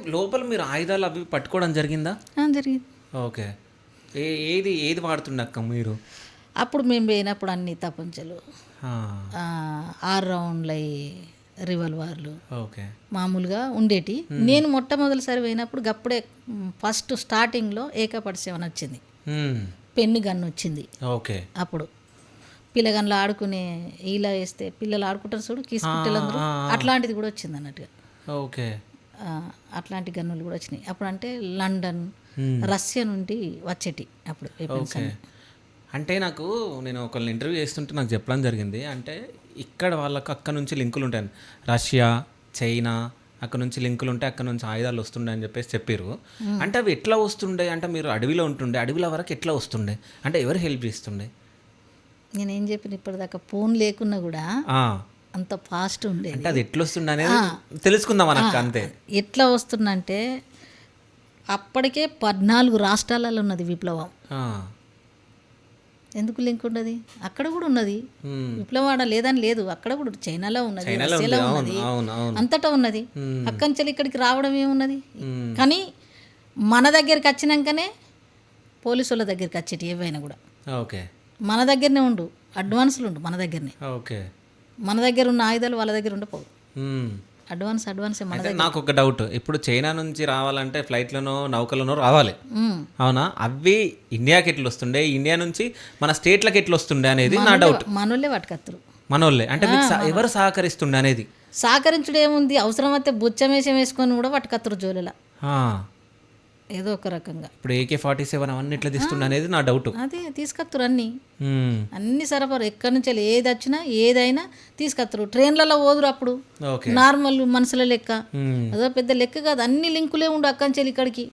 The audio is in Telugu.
లోపల మీరు ఆయుధాలు అవి పట్టుకోవడం జరిగిందా? జరిగింది. ఓకే. ఏది ఏది వాడుతుండే అక్క మీరు? అప్పుడు మేము పోయినప్పుడు అన్ని తపంచలు, ఆ, 6 రౌండ్ల రివల్వర్లు ఓకే. మామూలుగా ఉండేటి. నేను మొట్టమొదటిసారి పోయినప్పుడు అప్పుడే ఫస్ట్ స్టార్టింగ్లో AK-47 వచ్చింది, మ్మ్. పెన్ను గన్ను వచ్చింది. ఓకే. అప్పుడు పిల్లగన్లు ఆడుకునే ఇలా వేస్తే పిల్లలు ఆడుకుంటారు చూడు కీసుకుంటేలందరూ, అట్లాంటిది కూడా వచ్చింది అన్నట్టుగా. ఓకే. అట్లాంటి గన్నులు కూడా వచ్చినాయి అప్పుడు. అంటే లండన్, రష్యా నుండి వచ్చేటి అప్పుడు weapons ఓకే. అన్ని. అంటే నేను ఒకళ్ళని ఇంటర్వ్యూ చేస్తుంటే నాకు చెప్పడం జరిగింది. అంటే ఇక్కడ వాళ్ళకు అక్కడ నుంచి లింకులు ఉంటాయి, రష్యా, చైనా అక్కడ నుంచి లింకులు ఉంటాయి, అక్కడ నుంచి ఆయుధాలు వస్తుండే అని చెప్పేసి చెప్పారు. అంటే అవి ఎట్లా వస్తుండే? అంటే మీరు అడవిలో ఉంటుండే, అడవిలో వరకు ఎట్లా వస్తుండే? అంటే ఎవరు హెల్ప్ చేస్తుండే? నేనేం చెప్పిన ఇప్పటిదాకా ఫోన్ లేకున్నా కూడా ఆ, అంత ఫాస్ట్ ఉండేది. అంటే అది ఎట్లా వస్తుండే అనేది తెలుసుకుందాం మనకు అంతే. ఎట్లా వస్తుందంటే అప్పటికే 14 రాష్ట్రాలలో ఉన్నది విప్లవం. ఆ, ఎందుకు లింక్ ఉండదు? అక్కడ కూడా ఉన్నది మ్మ్. విప్లవం. ఆడ లేదని లేదు, అక్కడ కూడా చైనాలో ఉన్నది, చైనాలో రష్యాలో ఉంది. ఉన్నది, అవును, అవును. అంతటా ఉన్నది. మ్మ్. అక్కంచెలు ఇక్కడికి రావడం ఏమున్నది? మ్మ్. కానీ మన దగ్గరికి వచ్చినాకనే పోలీసు వాళ్ళ దగ్గరికి వచ్చేటి ఏవైనా కూడా ఓకే. మన దగ్గరనే ఉండు, అడ్వాన్స్లు ఉండు మన దగ్గరనే. ఓకే. మన దగ్గర ఉన్న ఆయుధాలు వాళ్ళ దగ్గర ఉండపోవు. మ్మ్. అడ్వాన్సే మన అయితే దగ్గర. నాకు ఒక డౌట్, ఇప్పుడు చైనా నుంచి రావాలంటే ఫ్లైట్లోనో నౌకలోనో రావాలి, ఉమ్. అవునా? అవి ఇండియాకి ఎట్లా వస్తుండే, ఇండియా నుంచి మన స్టేట్లకి ఎట్లా వస్తుండే అనేది నా డౌట్. మనోళ్ళే పట్టుకత్తురు. మనోళ్ళే అంటే మీకు ఎవరు సహకరిస్తుండే అనేది? సహకరించుడు ఏముంది, అవసరమైతే బుచ్చమేషం వేసుకొని కూడా పట్టుకత్తురు జోలిలా ఆ, ఏదో ఒక రకంగా. ఇప్పుడు AK-47 అవన్నీ ఎట్లా తీస్తుండే అనేది నా డౌట్. అదే తీసుకత్తురు అన్నీ మ్మ్. అన్ని సరఫరా ఎక్కడి నుంచి ఏది వచ్చినా ఏదైనా తీసుకొస్తారు. ట్రైన్లలో పోదురు అప్పుడు ఓకే. నార్మల్ మనుషుల లెక్క, మ్మ్. అదో పెద్ద లెక్క కాదు, అన్ని లింకులే ఉండు అక్కంచెలు ఇక్కడికి.